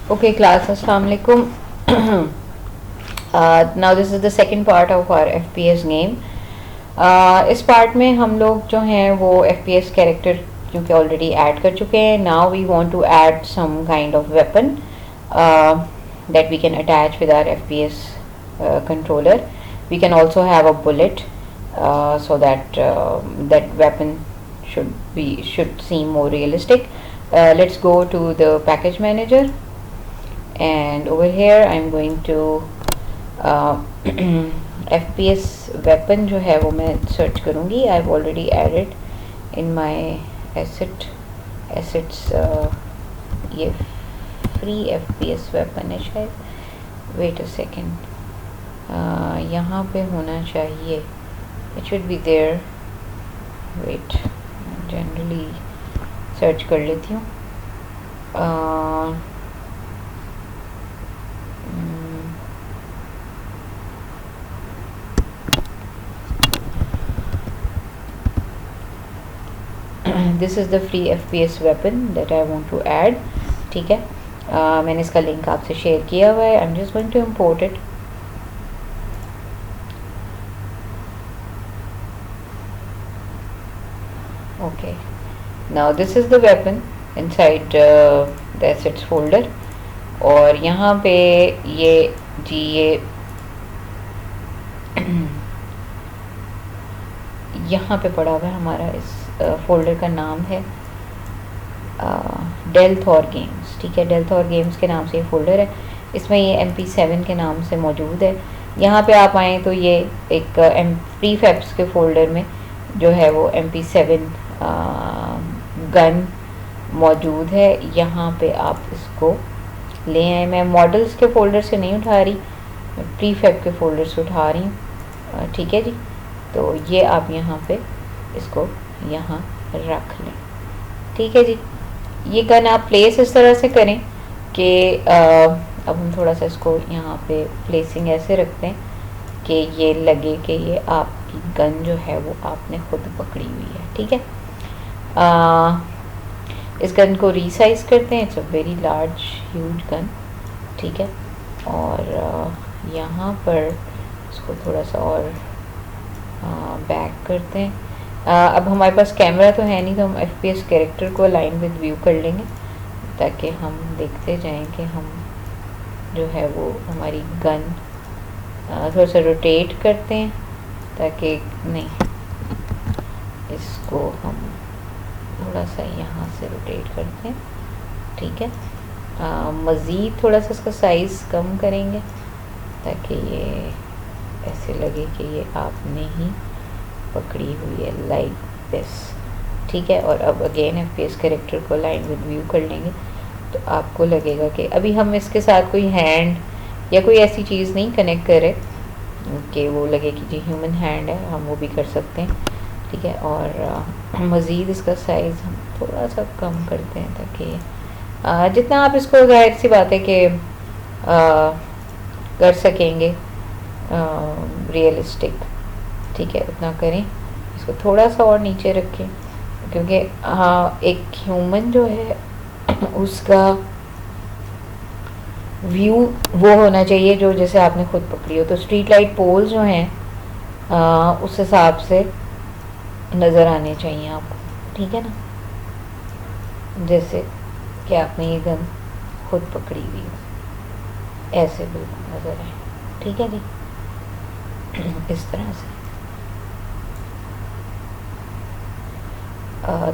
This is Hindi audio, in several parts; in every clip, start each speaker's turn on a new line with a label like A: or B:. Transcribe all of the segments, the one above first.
A: Okay, class, assalamu alaikum. Now this is the second part of our FPS game. इस पार्ट में हम लोग जो हैं वो FPS कैरेक्टर क्योंकि ऑलरेडी ऐड कर चुके हैं. Now we want to add some kind of weapon that we can attach with our FPS controller. We can also have a bullet so that that weapon should seem more realistic. Let's go to the package manager, and over here I'm going to FPS weapon जो है वो मैं सर्च करूँगी. I've already added in my assets ये free FPS weapon है शायद. Wait a second, यहाँ पे होना चाहिए. It should be there. Wait, generally search कर लेती हूँ. This is the free FPS weapon that I want to add. ठीक है, मैंने इसका लिंक आपसे शेयर किया हुआ है. I am just going to import it. Okay, now this is the weapon inside the assets folder. और यहाँ पे ये यहाँ पे पड़ा हुआ है हमारा. इस फोल्डर का नाम है डेल्थॉर गेम्स. ठीक है, डेल्थॉर गेम्स के नाम से ये फोल्डर है. इसमें ये MP7 के नाम से मौजूद है. यहाँ पे आप आएँ तो ये एक प्रीफैब्स के फोल्डर में जो है वो MP7 गन मौजूद है. यहाँ पे आप इसको ले आए. मैं मॉडल्स के फोल्डर से नहीं उठा रही, मैं प्रीफैब के फोल्डर से उठा रही हूँ. ठीक है जी, तो ये आप यहाँ पे इसको यहाँ रख लें. ठीक है जी, ये गन आप प्लेस इस तरह से करें कि अब हम थोड़ा सा इसको यहाँ पे प्लेसिंग ऐसे रखते हैं कि ये लगे कि ये आपकी गन जो है वो आपने खुद पकड़ी हुई है. ठीक है, इस गन को रीसाइज करते हैं. It's a very large huge gun. ठीक है, और यहाँ पर इसको थोड़ा सा और बैक करते हैं. अब हमारे पास कैमरा तो है नहीं, तो हम FPS कैरेक्टर को अलाइन विद व्यू कर लेंगे ताकि हम देखते जाएं कि हम जो है वो हमारी गन थोड़ा सा रोटेट करते हैं ताकि नहीं, इसको हम थोड़ा सा यहाँ से रोटेट करते हैं. ठीक है, मज़ीद थोड़ा सा इसका साइज़ कम करेंगे ताकि ये ऐसे लगे कि ये आपने ही पकड़ी हुई है, लाइक दिस. ठीक है, और अब अगेन FPS कैरेक्टर को लाइन विद व्यू कर लेंगे तो आपको लगेगा कि अभी हम इसके साथ कोई हैंड या कोई ऐसी चीज़ नहीं कनेक्ट करे कि वो लगे कि जी ह्यूमन हैंड है. हम वो भी कर सकते हैं. ठीक है, और मज़ीद इसका साइज़ हम थोड़ा सा कम करते हैं ताकि जितना आप इसको जाहिर सी बात है कि कर सकेंगे रियलिस्टिक. ठीक है, उतना करें. इसको थोड़ा सा और नीचे रखें क्योंकि हाँ, एक ह्यूमन जो है उसका व्यू वो होना चाहिए जो जैसे आपने खुद पकड़ी हो. तो स्ट्रीट लाइट पोल जो हैं उस हिसाब से नज़र आने चाहिए आपको. ठीक है ना, जैसे कि आपने ये गन खुद पकड़ी हुई हो, ऐसे बिल्कुल नज़र आए. ठीक है जी, इस तरह से.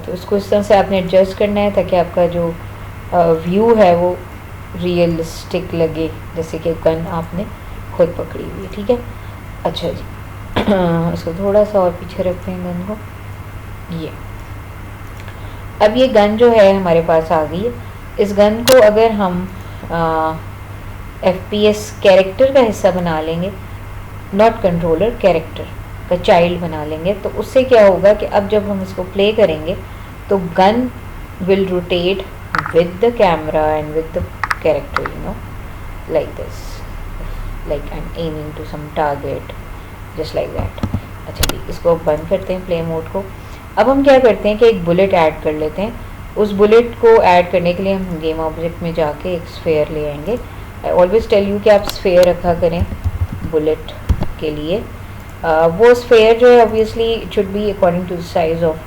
A: तो इसको इस तरह से आपने एडजस्ट करना है ताकि आपका जो व्यू है वो रियलिस्टिक लगे जैसे कि गन आपने खुद पकड़ी हुई है. ठीक है, अच्छा जी. इसको थोड़ा सा और पीछे रखते हैं गन को. ये अब ये गन जो है हमारे पास आ गई है. इस गन को अगर हम FPS कैरेक्टर का हिस्सा बना लेंगे, नॉट कंट्रोलर, कैरेक्टर का चाइल्ड बना लेंगे, तो उससे क्या होगा कि अब जब हम इसको प्ले करेंगे तो gun will rotate with the camera and with the character, you know, like this, like I am aiming to some target, just like that. अच्छा जी, इसको बंद करते हैं प्ले मोड को. अब हम क्या करते हैं कि एक बुलेट ऐड कर लेते हैं उस बुलेट को ऐड करने के लिए हम गेम ऑब्जेक्ट में जाके एक स्फेयर ले आएंगे। आई ऑलवेज टेल यू कि आप स्फेयर रखा करें बुलेट के लिए। वो स्फेयर जो है obviously it should be according to the size of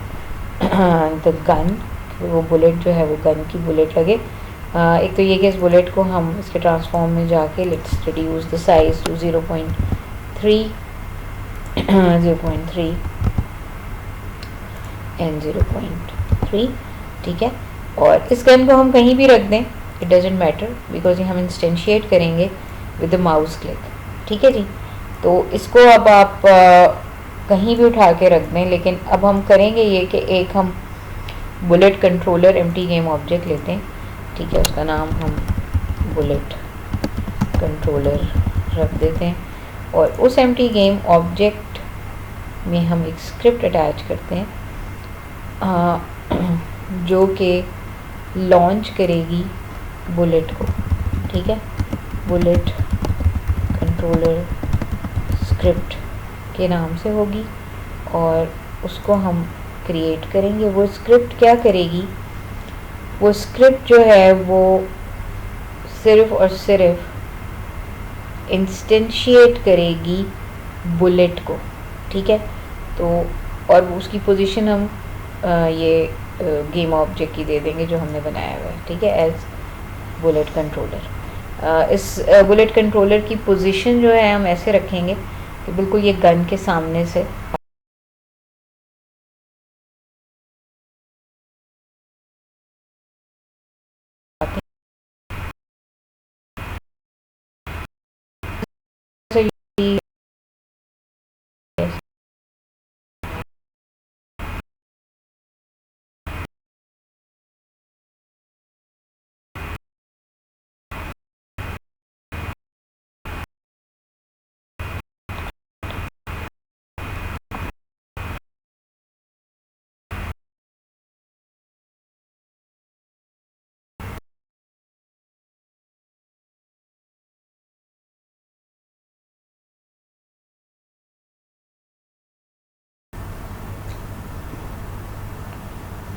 A: the gun, वो बुलेट जो है वो गन की बुलेट लगे। एक तो ये कि इस बुलेट को हम इसके ट्रांसफॉर्म में जाके let's reduce the size to 0.3 0.3 and 0.3, ठीक है। और इस गन को हम कहीं भी रख दें, इट डजेंट मैटर, बिकॉज ये हम इंस्टेंशिएट करेंगे विद द माउस क्लिक, ठीक है जी। तो इसको अब आप कहीं भी उठा के रख दें, लेकिन अब हम करेंगे ये कि एक हम bullet controller empty game object लेते हैं, ठीक है, उसका नाम हम बुलेट कंट्रोलर रख देते हैं। और उस एम्प्टी गेम ऑब्जेक्ट में हम एक स्क्रिप्ट अटैच करते हैं जो कि लॉन्च करेगी बुलेट को, ठीक है। बुलेट कंट्रोलर स्क्रिप्ट के नाम से होगी और उसको हम क्रिएट करेंगे। वो स्क्रिप्ट क्या करेगी, वो स्क्रिप्ट जो है वो सिर्फ और सिर्फ इंस्टेंशिएट करेगी बुलेट को, ठीक है। तो और उसकी पोजीशन हम ये गेम ऑब्जेक्ट की दे देंगे जो हमने बनाया हुआ है, ठीक है, एज बुलेट कंट्रोलर। इस बुलेट कंट्रोलर की पोजीशन जो है हम ऐसे रखेंगे कि बिल्कुल ये गन के सामने से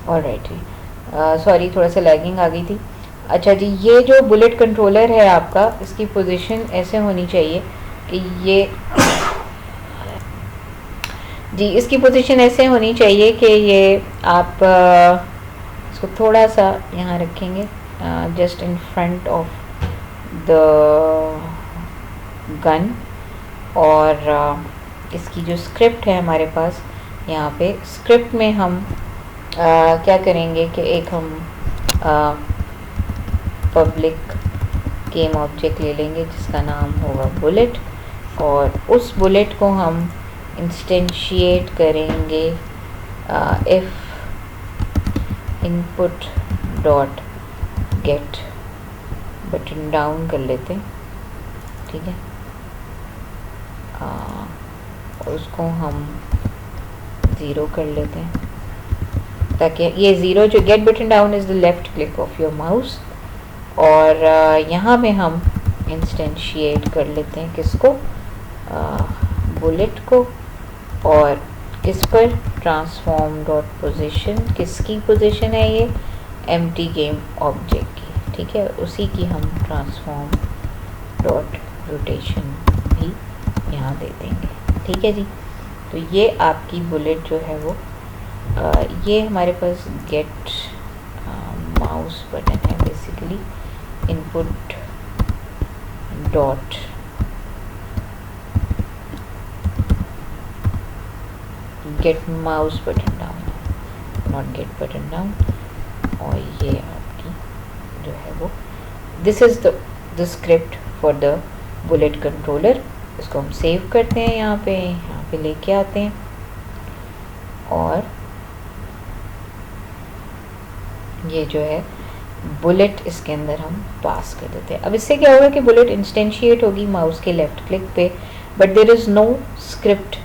A: ऑलराइट जी, सॉरी थोड़ा सा लैगिंग आ गई थी। अच्छा जी, ये जो बुलेट कंट्रोलर है आपका, इसकी पोजीशन ऐसे होनी चाहिए कि ये जी, इसकी पोजीशन ऐसे होनी चाहिए कि ये आप इसको थोड़ा सा यहाँ रखेंगे just in front of the gun. और इसकी जो स्क्रिप्ट है हमारे पास यहाँ पे, स्क्रिप्ट में हम क्या करेंगे कि एक हम पब्लिक गेम ऑब्जेक्ट ले लेंगे जिसका नाम होगा बुलेट, और उस बुलेट को हम इंस्टेंशिएट करेंगे if input dot gate button down कर लेते हैं, ठीक है। और उसको हम 0 कर लेते हैं ताकि ये 0 जो get button down is the left click of your mouse. और यहाँ पे हम इंस्टेंशिएट कर लेते हैं किसको, बुलेट को, और किस पर, ट्रांसफॉर्म डॉट पोजिशन, किसकी पोजीशन है ये, एम्प्टी गेम ऑब्जेक्ट की, ठीक है, उसी की हम ट्रांसफॉर्म डॉट रोटेशन भी यहाँ दे देंगे, ठीक है जी। तो ये आपकी बुलेट जो है वो ये हमारे पास गेट माउस बटन है basically, input dot gate mouse button down, not gate button down. और ये आपकी जो है वो this is the script for the bullet controller. इसको हम सेव करते हैं, यहाँ पे लेके आते हैं और ये जो है बुलेट इसके अंदर हम पास कर देते हैं। अब इससे क्या होगा कि बुलेट इंस्टेंशिएट होगी माउस के लेफ्ट क्लिक पे, but there is no script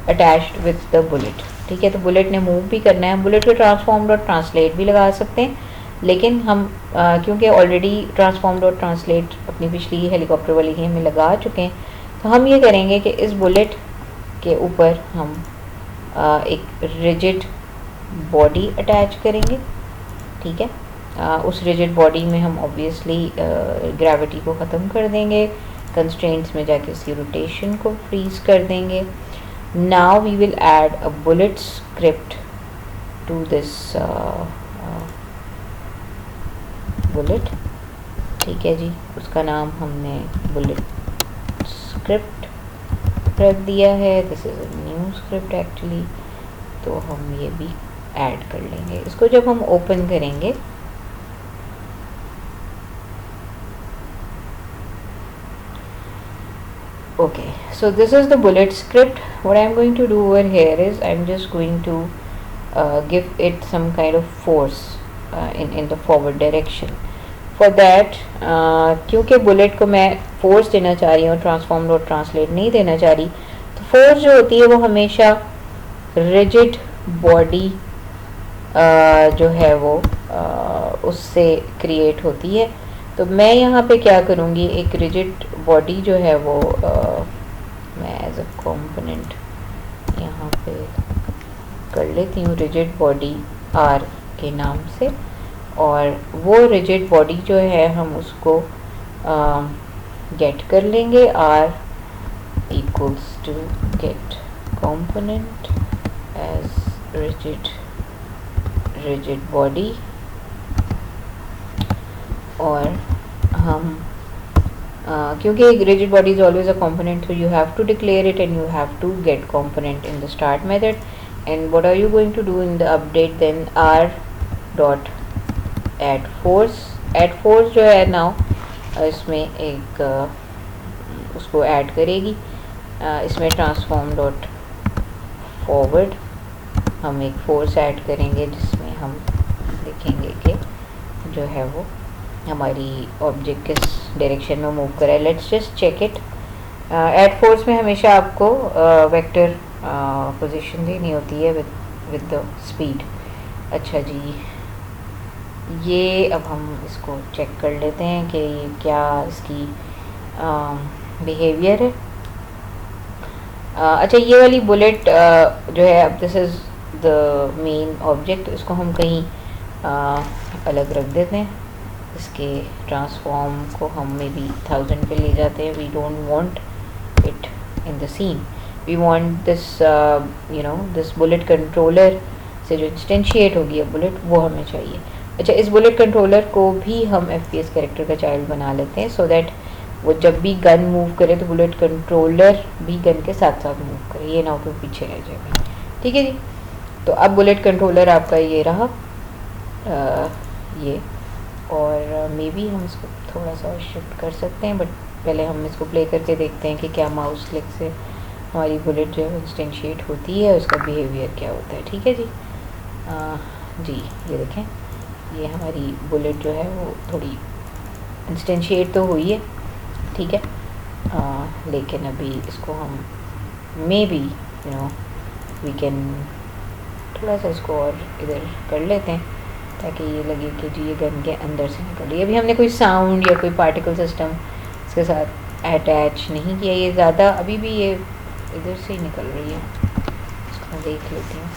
A: attached with the bullet, ठीक है। तो बुलेट ने मूव भी करना है, बुलेट को ट्रांसफॉर्म डॉट ट्रांसलेट भी लगा सकते हैं, लेकिन हम क्योंकि ऑलरेडी ट्रांसफॉर्म डॉट ट्रांसलेट अपनी पिछली हेलीकॉप्टर वाली गेम में लगा चुके हैं, तो हम ये करेंगे कि इस बुलेट के ऊपर हम एक रिजिड बॉडी अटैच करेंगे, ठीक है। उस रिजिड बॉडी में हम ऑब्वियसली ग्रेविटी को ख़त्म कर देंगे, कंस्ट्रेंट्स में जाके उसकी रोटेशन को फ्रीज कर देंगे। Now we will add a bullet script to this bullet, ठीक है जी। उसका नाम हमने बुलेट स्क्रिप्ट रख दिया है। This is a new script actually, तो हम ये भी ऐड कर लेंगे। इसको जब हम ओपन करेंगे okay, so this is the bullet script. What I'm going to do over here is I'm just going to give it some kind of force in the forward direction. For that क्योंकि बुलेट को मैं फोर्स देना चाह रही हूँ, ट्रांसफॉर्म और ट्रांसलेट नहीं देना चाह रही, तो फोर्स जो होती है वो हमेशा रिजिड बॉडी जो है वो उससे क्रिएट होती है। तो मैं यहाँ पे क्या करूँगी, एक रिजिड बॉडी जो है वो मैं एज अ कंपोनेंट यहाँ पे कर लेती हूँ, रिजिड बॉडी आर के नाम से। और वो रिजिड बॉडी जो है हम उसको गेट कर लेंगे, R equals to get component as rigid body. और हम क्योंकि एक rigid body is always a component, so you have to declare it and you have to get component in the start method. And what are you going to do in the update then? R dot add force जो है now इसमें एक उसको ऐड करेगी। इसमें ट्रांसफॉर्म डॉट फॉरवर्ड हम एक फोर्स ऐड करेंगे जिसमें हम देखेंगे कि जो है वो हमारी ऑब्जेक्ट किस डायरेक्शन में मूव करे। Let's just check it. Add force में हमेशा आपको वेक्टर पोजीशन देनी होती है विद द स्पीड। अच्छा जी, ये अब हम इसको चेक कर लेते हैं कि क्या इसकी बिहेवियर है। अच्छा, ये वाली बुलेट जो है, अब this is the main object, इसको हम कहीं अलग रख देते हैं। इसके ट्रांसफॉर्म को हम मे बी 1000 पे ले जाते हैं। We don't want it in the scene, we want this this bullet controller से जो इंस्टेंशिएट होगी अब बुलेट, वो हमें चाहिए। अच्छा, इस बुलेट कंट्रोलर को भी हम FPS कैरेक्टर का चाइल्ड बना लेते हैं, सो दैट वो जब भी गन मूव करे तो बुलेट कंट्रोलर भी गन के साथ साथ मूव करे, ये ना हो तो पीछे रह जाएगा। ठीक है जी, तो अब बुलेट कंट्रोलर आपका ये रहा ये। और मे बी हम इसको थोड़ा सा शिफ्ट कर सकते हैं, बट पहले हम इसको प्ले करके देखते हैं कि क्या माउस क्लिक से हमारी बुलेट जो है इंस्टेंशिएट होती है, उसका बिहेवियर क्या होता है। ठीक है जी। जी, ये देखें, ये हमारी बुलेट जो है वो थोड़ी इंस्टेंशिएट तो हुई है, ठीक है। लेकिन अभी इसको हम मे बी वी कैन थोड़ा सा इसको और इधर कर लेते हैं ताकि ये लगे कि जी ये गन के अंदर से निकल रही है। अभी हमने कोई साउंड या कोई पार्टिकल सिस्टम इसके साथ अटैच नहीं किया, ये ज़्यादा अभी भी ये इधर से ही निकल रही है। इसको देख लेते हैं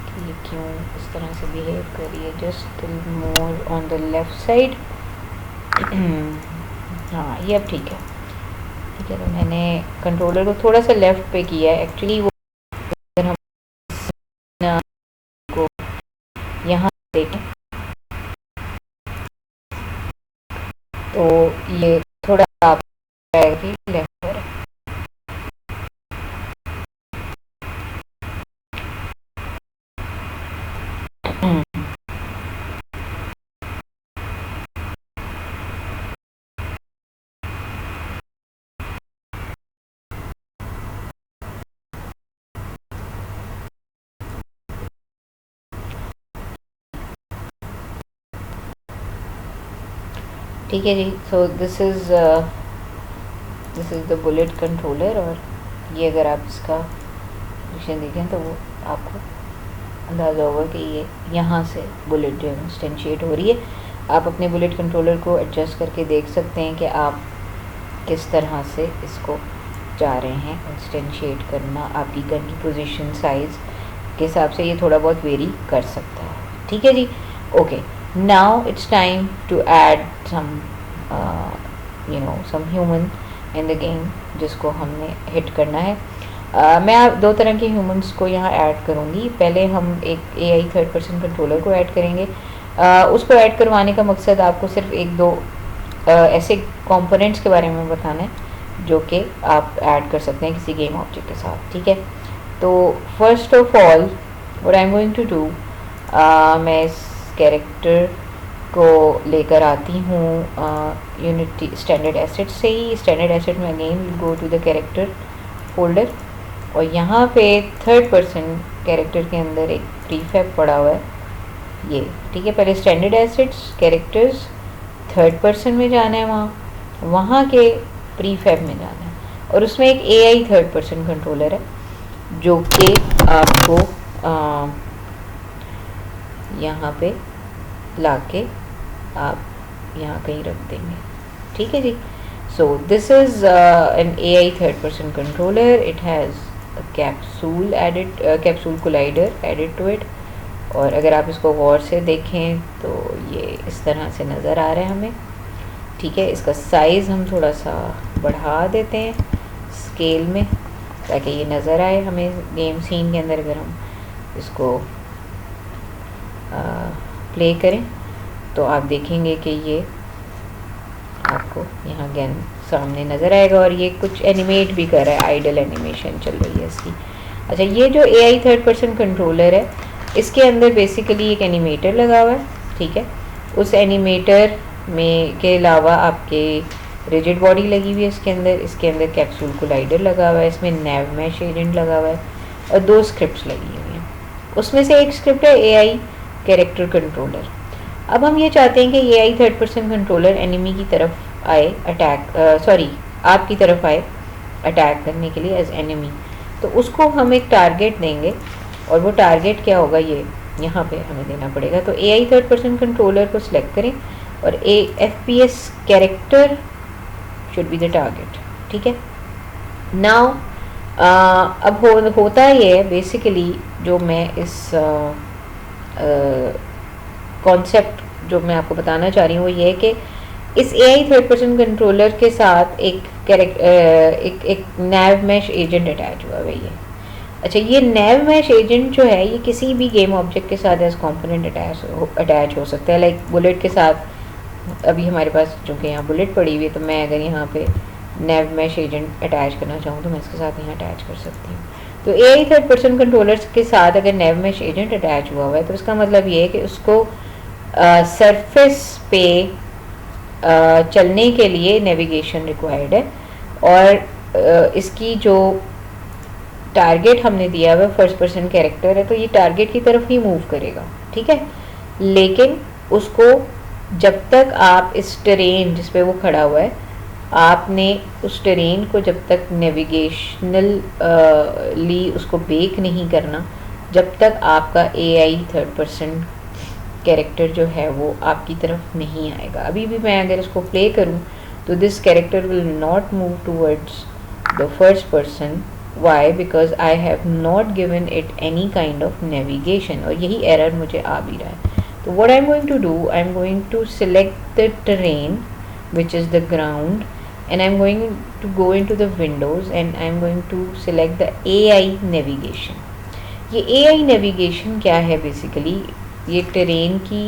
A: कि ये क्यों इस तरह से बिहेव कर रही है। Just more on the left side. हाँ, ये अब ठीक है। ठीक है, तो मैंने कंट्रोलर को थोड़ा सा लेफ़्ट पे किया है एक्चुअली। वो अगर हम को यहाँ देखें तो ये थोड़ा आप लेफ्ट पर है। ठीक है जी, so this is the bullet controller. और ये अगर आप इसका पोजीशन देखें तो वो आपको अंदाज़ा होगा कि ये यहाँ से बुलेट जो है इंस्टेंशिएट हो रही है। आप अपने बुलेट कंट्रोलर को एडजस्ट करके देख सकते हैं कि आप किस तरह से इसको जा रहे हैं इंस्टेंशिएट करना। आपकी गन की पोजीशन साइज़ के हिसाब से ये थोड़ा बहुत वेरी कर सकता है। ठीक है जी, okay. Now it's time to add some some human in the game जिसको हमने हिट करना है. मैं आप दो तरह के ह्यूमंस को यहाँ ऐड करूँगी. पहले हम एक AI थर्ड पर्सन कंट्रोलर को ऐड करेंगे. उसको ऐड करवाने का मकसद आपको सिर्फ एक दो ऐसे कंपोनेंट्स के बारे में बताना है जो कि आप ऐड कर सकते हैं किसी गेम ऑब्जेक्ट के साथ. ठीक है, तो first of all what I am going to do, मैं इस कैरेक्टर को लेकर आती हूँ यूनिटी स्टैंडर्ड एसेट से ही. स्टैंडर्ड एसेट में again go to the character folder और यहाँ पे थर्ड पर्सन कैरेक्टर के अंदर एक प्रीफैब पड़ा हुआ है ये. ठीक है, पहले standard assets characters third person में जाना है, वहाँ के प्रीफैब में जाना है और उसमें एक AI थर्ड पर्सन कंट्रोलर है जो कि आपको यहाँ पे लाके आप यहाँ कहीं रख देंगे. ठीक है जी. So this is an AI third person controller. It has capsule added, capsule collider added to it. और अगर आप इसको गौर से देखें तो ये इस तरह से नज़र आ रहा है हमें. ठीक है, इसका साइज़ हम थोड़ा सा बढ़ा देते हैं स्केल में ताकि ये नज़र आए हमें गेम सीन के अंदर. अगर हम इसको प्ले करें तो आप देखेंगे कि ये आपको यहाँ गन सामने नज़र आएगा और ये कुछ एनिमेट भी कर रहा है, आइडल एनिमेशन चल रही है इसकी. अच्छा, ये जो AI थर्ड पर्सन कंट्रोलर है इसके अंदर बेसिकली एक एनिमेटर लगा हुआ है. ठीक है, उस एनिमेटर में के अलावा आपके रिजिड बॉडी लगी हुई है इसके अंदर कैप्सूल कोलाइडर लगा हुआ है, इसमें नैव मैश एजेंट लगा हुआ है और दो स्क्रिप्ट्स लगी हुई हैं. उसमें से एक स्क्रिप्ट है AI कैरेक्टर कंट्रोलर. अब हम ये चाहते हैं कि AI third person controller enemy की तरफ आए आपकी तरफ आए अटैक करने के लिए एज एनिमी. तो उसको हम एक टारगेट देंगे और वो टारगेट क्या होगा ये यहाँ पे हमें देना पड़ेगा. तो AI थर्ड पर्सन कंट्रोलर को सिलेक्ट करें और FPS character should be the target. ठीक है, नाउ अब होता ये है बेसिकली जो मैं इस कॉन्सेप्ट जो मैं आपको बताना चाह रही हूँ वो ये है कि इस AI थर्ड पर्सन कंट्रोलर के साथ एक नैव मैश एजेंट अटैच हुआ है ये. अच्छा, ये नैव मैश एजेंट जो है ये किसी भी गेम ऑब्जेक्ट के साथ एज कॉम्पोनेंट अटैच हो सकता है. लाइक बुलेट के साथ अभी हमारे पास चूँकि यहाँ बुलेट पड़ी हुई है तो मैं अगर यहाँ पे नैव मैश एजेंट अटैच करना चाहूँ तो मैं इसके साथ यहाँ अटैच कर सकती हूँ. तो AI थर्ड पर्सन कंट्रोलर्स के साथ अगर नैव मैश एजेंट अटैच हुआ है तो इसका मतलब ये है कि उसको सरफेस पे चलने के लिए नेविगेशन रिक्वायर्ड है और इसकी जो टारगेट हमने दिया हुआ फर्स्ट पर्सन कैरेक्टर है तो ये टारगेट की तरफ ही मूव करेगा. ठीक है, लेकिन उसको जब तक आप इस टेरेन जिस पे वो खड़ा हुआ है आपने उस टेरेन को जब तक नेविगेशनली उसको बेक नहीं करना जब तक आपका AI थर्ड पर्सन कैरेक्टर जो है वो आपकी तरफ नहीं आएगा. अभी भी मैं अगर इसको प्ले करूं तो this character will not move towards the first person. Why? Because I have not given it any kind of navigation और यही एरर मुझे आ भी रहा है. तो what I am going to do, I am going to select the terrain which is the ground and I'm going to go into the windows and I'm going to select the AI navigation. ये AI navigation क्या है बेसिकली, ये टेरेन की,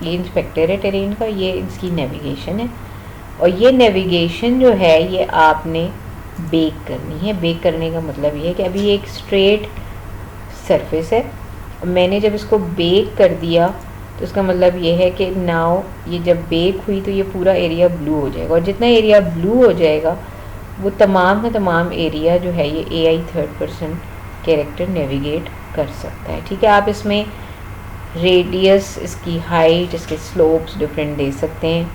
A: ये इंस्पेक्टर है टेरेन का, ये इसकी नेविगेशन है और ये नेविगेशन जो है ये आपने बेक करनी है. बेक करने का मतलब ये है कि अभी एक स्ट्रेट सरफेस है, मैंने जब इसको बेक कर दिया तो इसका मतलब ये है कि नाउ ये जब बेक हुई तो ये पूरा एरिया ब्लू हो जाएगा और जितना एरिया ब्लू हो जाएगा वो तमाम का तमाम एरिया जो है ये AI third person character navigate कर सकता है. ठीक है, आप इसमें रेडियस, इसकी हाइट, इसके स्लोप्स डिफरेंट दे सकते हैं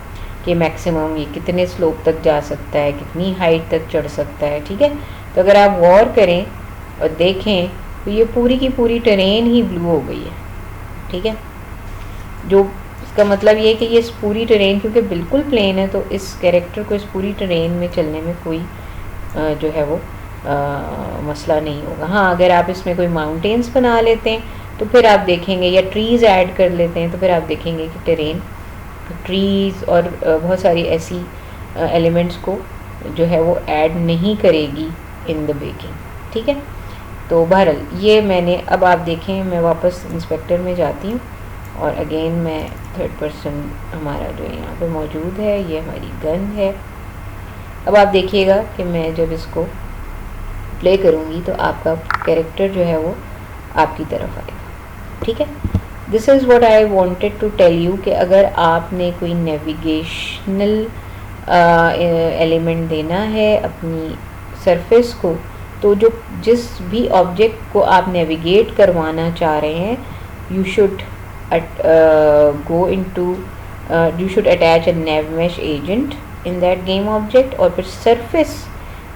A: कि मैक्सिमम ये कितने स्लोप तक जा सकता है, कितनी हाइट तक चढ़ सकता है. ठीक है, तो अगर आप गौर करें और देखें तो ये पूरी की पूरी टेरेन ही ब्लू हो गई है. ठीक है, जो इसका मतलब ये है कि ये इस पूरी टेरेन क्योंकि बिल्कुल प्लेन है तो इस कैरेक्टर को इस पूरी टेरेन में चलने में कोई जो है वो मसला नहीं होगा. हाँ, अगर आप इसमें कोई माउंटेन्स बना लेते हैं तो फिर आप देखेंगे, या ट्रीज़ ऐड कर लेते हैं तो फिर आप देखेंगे कि टेरेन, ट्रीज़ और बहुत सारी ऐसी एलिमेंट्स को जो है वो ऐड नहीं करेगी इन द बेकिंग, ठीक है। तो बहरहाल ये मैंने, अब आप देखें मैं वापस इंस्पेक्टर में जाती हूँ और अगेन मैं थर्ड पर्सन हमारा जो यहाँ पे मौजूद है, ये हमारी गन है। अब आप देखिएगा कि मैं जब इसको प्ले करूँगी तो आपका कैरेक्टर जो है वो आपकी तरफ आएगा, ठीक है। This is what I wanted to tell you कि अगर आपने कोई नेविगेशनल एलिमेंट देना है अपनी सरफेस को, तो जो जिस भी ऑब्जेक्ट को आप नेविगेट करवाना चाह रहे हैं, you should go into you should attach a navmesh agent in that game object. और फिर सरफेस,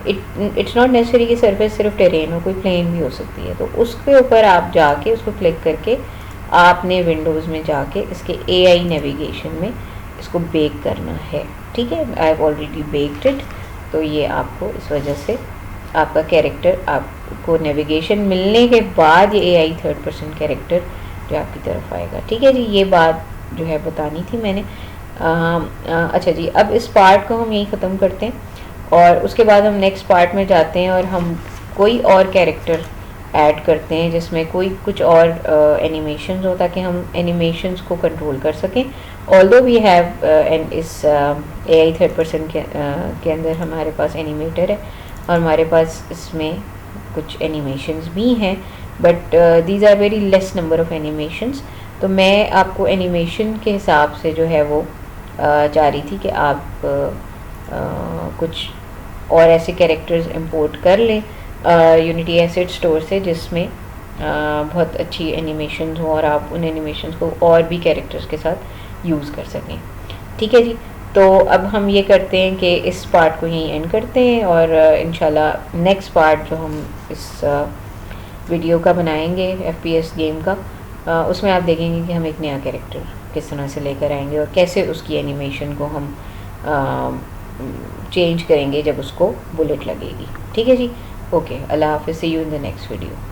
A: इट्स नॉट नेसेसरी कि सरफेस सिर्फ टेरेन हो, कोई प्लेन भी हो सकती है, तो उसके ऊपर आप जाके उसको क्लिक करके आपने विंडोज़ में जाके इसके AI नेविगेशन में इसको बेक करना है, ठीक है। I have already baked it, तो ये आपको इस वजह से आपका कैरेक्टर, आपको नेविगेशन मिलने के बाद ये AI थर्ड पर्सन कैरेक्टर जो आपकी तरफ आएगा, ठीक है जी। ये बात जो है बतानी थी मैंने। अच्छा जी, अब इस पार्ट को हम यहीं ख़त्म करते हैं और उसके बाद हम नेक्स्ट पार्ट में जाते हैं और हम कोई और कैरेक्टर ऐड करते हैं जिसमें कोई कुछ और एनिमेशंस हो, ताकि हम एनिमेशंस को कंट्रोल कर सकें। ऑल्दो वी हैव एंड इस AI थर्ड पर्सन के अंदर हमारे पास एनिमेटर है और हमारे पास इसमें कुछ एनिमेशंस भी हैं, but these are very less number of animations. तो मैं आपको एनिमेशन के हिसाब से जो है वो चाह रही थी कि आप कुछ और ऐसे कैरेक्टर्स इंपोर्ट कर लें यूनिटी एसेट स्टोर से जिसमें बहुत अच्छी एनिमेशंस हो और आप उन एनिमेशंस को और भी कैरेक्टर्स के साथ यूज़ कर सकें, ठीक है जी। तो अब हम ये करते हैं कि इस पार्ट को यहीं एंड करते हैं और इंशाल्लाह नेक्स्ट पार्ट जो हम इस वीडियो का बनाएंगे FPS गेम का, उसमें आप देखेंगे कि हम एक नया कैरेक्टर किस तरह से लेकर आएंगे और कैसे उसकी एनिमेशन को हम चेंज करेंगे जब उसको बुलेट लगेगी, ठीक है जी। ओके, अल्लाह हाफ़िज़, see you in the next video.